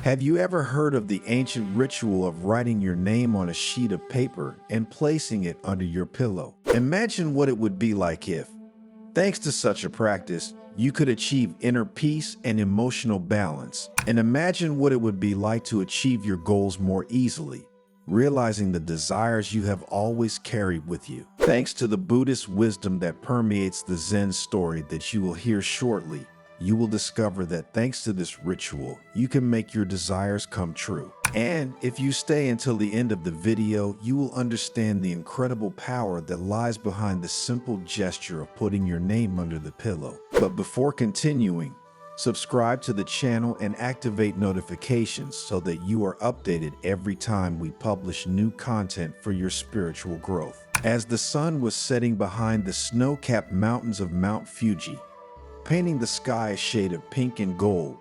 Have you ever heard of the ancient ritual of writing your name on a sheet of paper and placing it under your pillow? Imagine what it would be like if, thanks to such a practice, you could achieve inner peace and emotional balance. And imagine what it would be like to achieve your goals more easily, realizing the desires you have always carried with you. Thanks to the Buddhist wisdom that permeates the Zen story that you will hear shortly, you will discover that thanks to this ritual, you can make your desires come true. And if you stay until the end of the video, you will understand the incredible power that lies behind the simple gesture of putting your name under the pillow. But before continuing, subscribe to the channel and activate notifications so that you are updated every time we publish new content for your spiritual growth. As the sun was setting behind the snow-capped mountains of Mount Fuji, painting the sky a shade of pink and gold,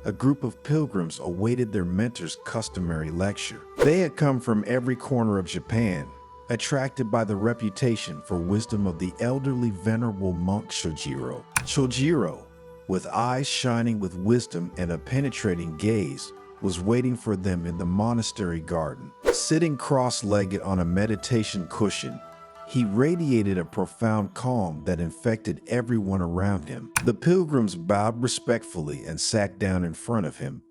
a group of pilgrims awaited their mentor's customary lecture. They had come from every corner of Japan, attracted by the reputation for wisdom of the elderly venerable monk Chojiro. Chojiro, with eyes shining with wisdom and a penetrating gaze, was waiting for them in the monastery garden. Sitting cross-legged on a meditation cushion, he radiated a profound calm that infected everyone around him. The pilgrims bowed respectfully and sat down in front of him,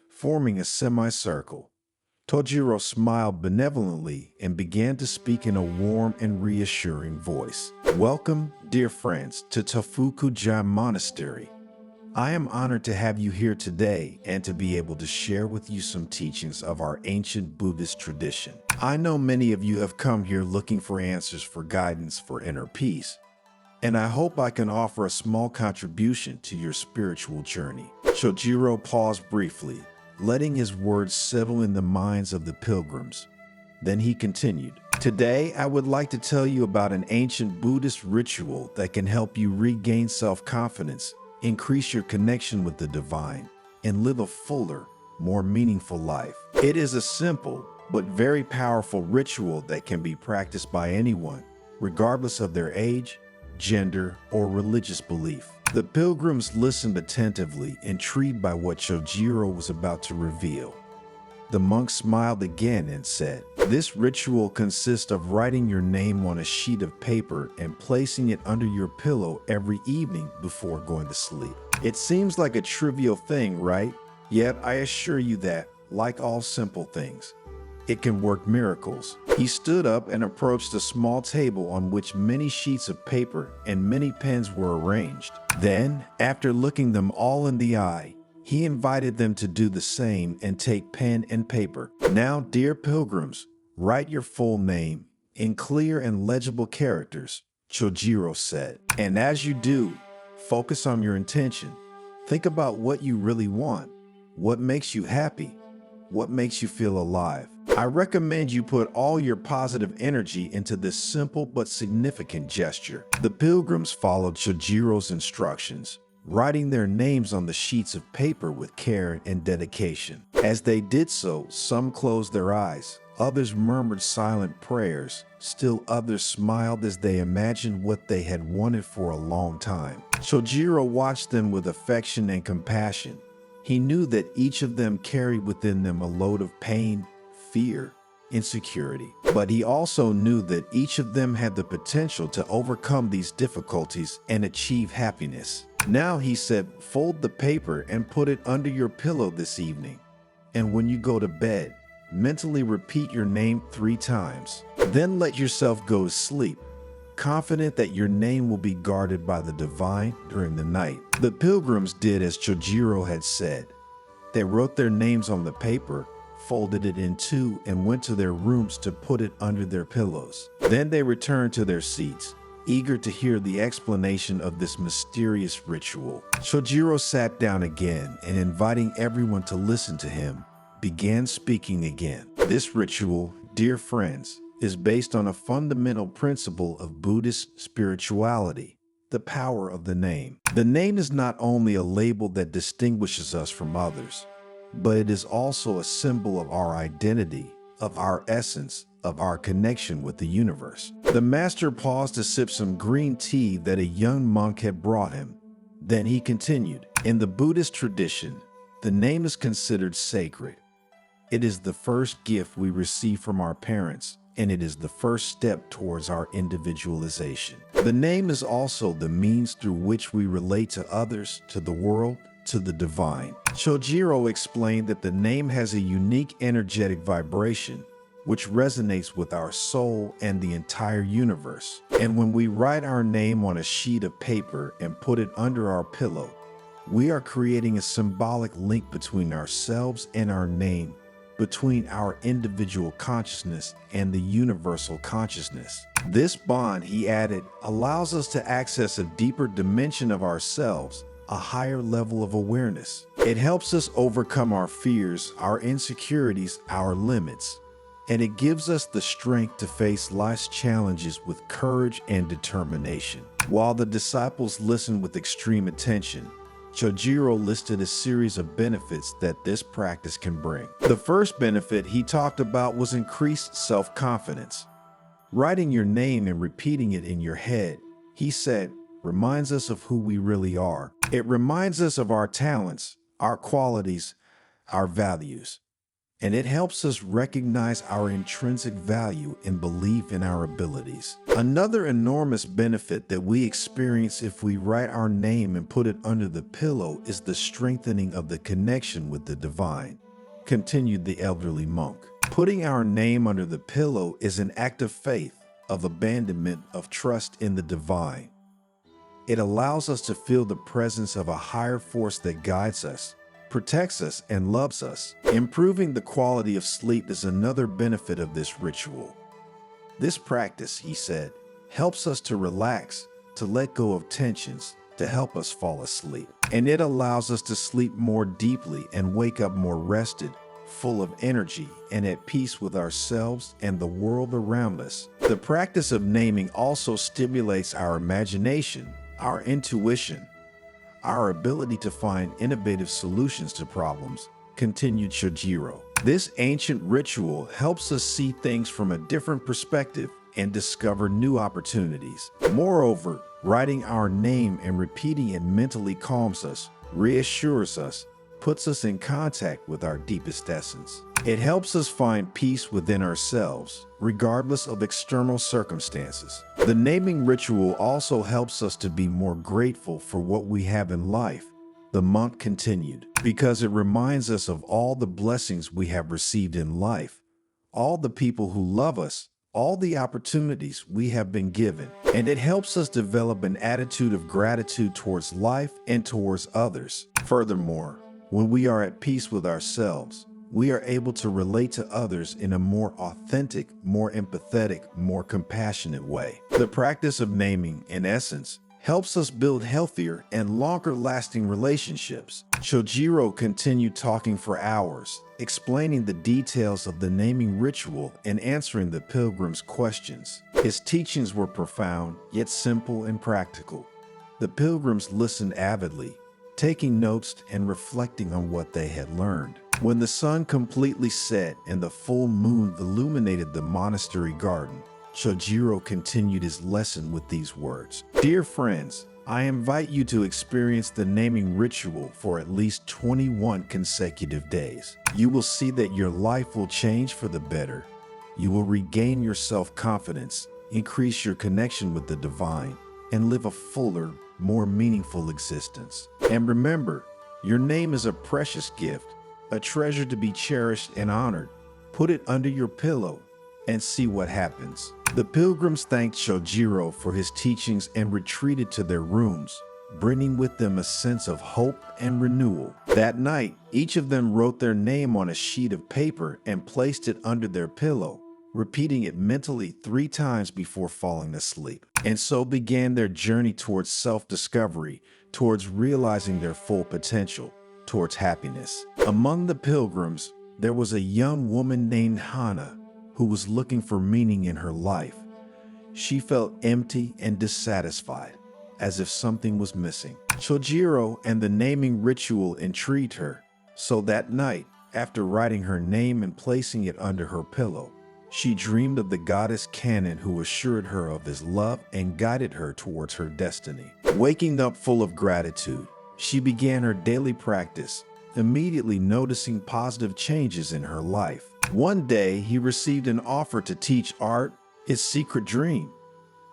forming a semicircle. Chojiro smiled benevolently and began to speak in a warm and reassuring voice. "Welcome, dear friends, to Tofuku-ji Monastery. I am honored to have you here today and to be able to share with you some teachings of our ancient Buddhist tradition. I know many of you have come here looking for answers for guidance for inner peace, and I hope I can offer a small contribution to your spiritual journey." Chojiro paused briefly, letting his words settle in the minds of the pilgrims. Then he continued, "Today, I would like to tell you about an ancient Buddhist ritual that can help you regain self-confidence, increase your connection with the divine, and live a fuller, more meaningful life. It is a simple but very powerful ritual that can be practiced by anyone, regardless of their age, gender, or religious belief." The pilgrims listened attentively, intrigued by what Chojiro was about to reveal. The monk smiled again and said, "This ritual consists of writing your name on a sheet of paper and placing it under your pillow every evening before going to sleep." It seems like a trivial thing, right? Yet I assure you that, like all simple things, it can work miracles. He stood up and approached a small table on which many sheets of paper and many pens were arranged. Then, after looking them all in the eye, he invited them to do the same and take pen and paper. "Now, dear pilgrims, write your full name in clear and legible characters," Chojiro said. "And as you do, focus on your intention. Think about what you really want, what makes you happy, what makes you feel alive. I recommend you put all your positive energy into this simple but significant gesture." The pilgrims followed Chojiro's instructions, writing their names on the sheets of paper with care and dedication. As they did so, some closed their eyes, others murmured silent prayers, still others smiled as they imagined what they had wanted for a long time. Chojiro watched them with affection and compassion. He knew that each of them carried within them a load of pain, fear, insecurity. But he also knew that each of them had the potential to overcome these difficulties and achieve happiness. "Now," he said, "fold the paper and put it under your pillow this evening. And when you go to bed, mentally repeat your name 3 times. Then let yourself go to sleep, confident that your name will be guarded by the divine during the night." The pilgrims did as Chojiro had said. They wrote their names on the paper, folded it in 2, and went to their rooms to put it under their pillows. Then they returned to their seats, eager to hear the explanation of this mysterious ritual. Chojiro sat down again and, inviting everyone to listen to him, began speaking again. "This ritual, dear friends, is based on a fundamental principle of Buddhist spirituality, the power of the name. The name is not only a label that distinguishes us from others, but it is also a symbol of our identity, of our essence, of our connection with the universe." The master paused to sip some green tea that a young monk had brought him. Then he continued, "In the Buddhist tradition, The name is considered sacred. It is the first gift we receive from our parents, and it is the first step towards our individualization. The name is also the means through which we relate to others, to the world, to the divine. Chojiro explained that the name has a unique energetic vibration, which resonates with our soul and the entire universe. And when we write our name on a sheet of paper and put it under our pillow, we are creating a symbolic link between ourselves and our name, between our individual consciousness and the universal consciousness. This bond, he added, allows us to access a deeper dimension of ourselves, a higher level of awareness. It helps us overcome our fears, our insecurities, our limits, and it gives us the strength to face life's challenges with courage and determination. While the disciples listened with extreme attention, Chojiro listed a series of benefits that this practice can bring. The first benefit he talked about was increased self-confidence. Writing your name and repeating it in your head, he said, reminds us of who we really are. It reminds us of our talents, our qualities, our values. And it helps us recognize our intrinsic value and belief in our abilities. Another enormous benefit that we experience if we write our name and put it under the pillow is the strengthening of the connection with the divine, continued the elderly monk. Putting our name under the pillow is an act of faith, of abandonment, of trust in the divine. It allows us to feel the presence of a higher force that guides us, protects us, and loves us. Improving the quality of sleep is another benefit of this ritual. This practice, he said, helps us to relax, to let go of tensions, to help us fall asleep. And it allows us to sleep more deeply and wake up more rested, full of energy, and at peace with ourselves and the world around us. The practice of naming also stimulates our imagination, our intuition, our ability to find innovative solutions to problems, continued Chojiro. This ancient ritual helps us see things from a different perspective and discover new opportunities. Moreover, writing our name and repeating it mentally calms us, reassures us, puts us in contact with our deepest essence. It helps us find peace within ourselves, regardless of external circumstances. The naming ritual also helps us to be more grateful for what we have in life, the monk continued, because it reminds us of all the blessings we have received in life, all the people who love us, all the opportunities we have been given. And it helps us develop an attitude of gratitude towards life and towards others. Furthermore, when we are at peace with ourselves, we are able to relate to others in a more authentic, more empathetic, more compassionate way. The practice of naming, in essence, helps us build healthier and longer-lasting relationships. Chojiro continued talking for hours, explaining the details of the naming ritual and answering the pilgrims' questions. His teachings were profound, yet simple and practical. The pilgrims listened avidly, taking notes and reflecting on what they had learned. When the sun completely set and the full moon illuminated the monastery garden, Chojiro continued his lesson with these words. Dear friends, I invite you to experience the naming ritual for at least 21 consecutive days. You will see that your life will change for the better. You will regain your self-confidence, increase your connection with the divine, and live a fuller, more meaningful existence. And remember, your name is a precious gift, a treasure to be cherished and honored. Put it under your pillow and see what happens. The pilgrims thanked Chojiro for his teachings and retreated to their rooms, bringing with them a sense of hope and renewal. That night, each of them wrote their name on a sheet of paper and placed it under their pillow, repeating it mentally 3 times before falling asleep. And so began their journey towards self-discovery, towards realizing their full potential, towards happiness. Among the pilgrims, there was a young woman named Hana who was looking for meaning in her life. She felt empty and dissatisfied, as if something was missing. Chojiro and the naming ritual intrigued her, so that night, after writing her name and placing it under her pillow, she dreamed of the goddess Kanon who assured her of his love and guided her towards her destiny. Waking up full of gratitude, she began her daily practice, immediately noticing positive changes in her life. One day, he received an offer to teach art, his secret dream.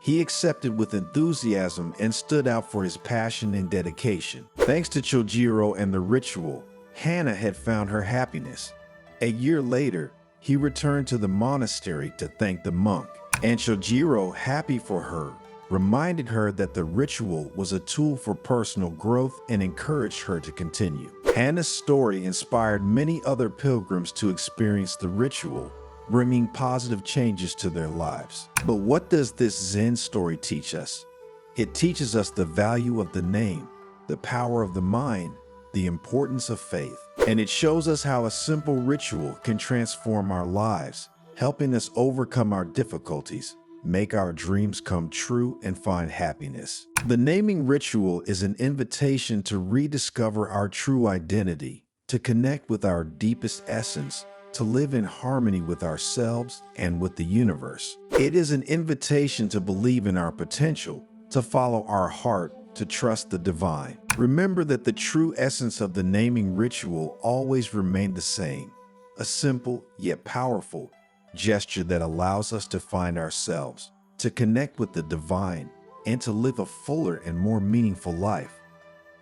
He accepted with enthusiasm and stood out for his passion and dedication. Thanks to Chojiro and the ritual, Hannah had found her happiness. A year later, he returned to the monastery to thank the monk, and Chojiro, happy for her, reminded her that the ritual was a tool for personal growth and encouraged her to continue. Hannah's story inspired many other pilgrims to experience the ritual, bringing positive changes to their lives. But what does this Zen story teach us? It teaches us the value of the name, the power of the mind, the importance of faith, and it shows us how a simple ritual can transform our lives, helping us overcome our difficulties, make our dreams come true, and find happiness. The naming ritual is an invitation to rediscover our true identity, to connect with our deepest essence, to live in harmony with ourselves and with the universe. It is an invitation to believe in our potential, to follow our heart, to trust the divine. Remember that the true essence of the naming ritual always remained the same, a simple yet powerful gesture that allows us to find ourselves, to connect with the divine, and to live a fuller and more meaningful life.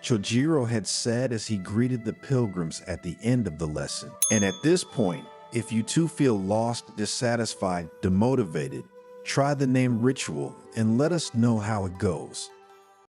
Chojiro had said as he greeted the pilgrims at the end of the lesson. And at this point, if you too feel lost, dissatisfied, demotivated, try the name ritual and let us know how it goes.